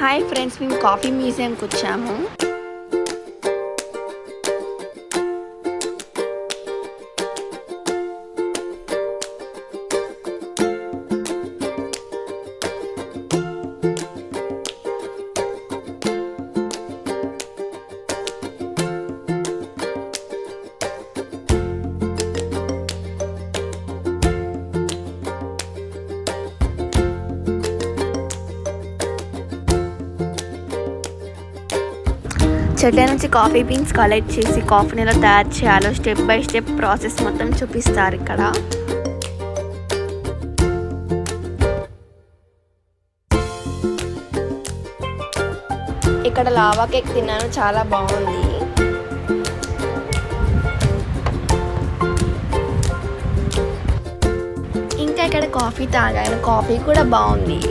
Hi friends, మేము coffee మ్యూజియంకి వచ్చాము. చెట్ల నుంచి కాఫీ బీన్స్ కలెక్ట్ చేసి కాఫీని ఎలా తయారు చేయాలో స్టెప్ బై స్టెప్ ప్రాసెస్ మొత్తం చూపిస్తారు ఇక్కడ. ఇక్కడ లావా కేక్ తిన్నాను, చాలా బాగుంది. ఇంకా ఇక్కడ కాఫీ తాగాను, కాఫీ కూడా బాగుంది.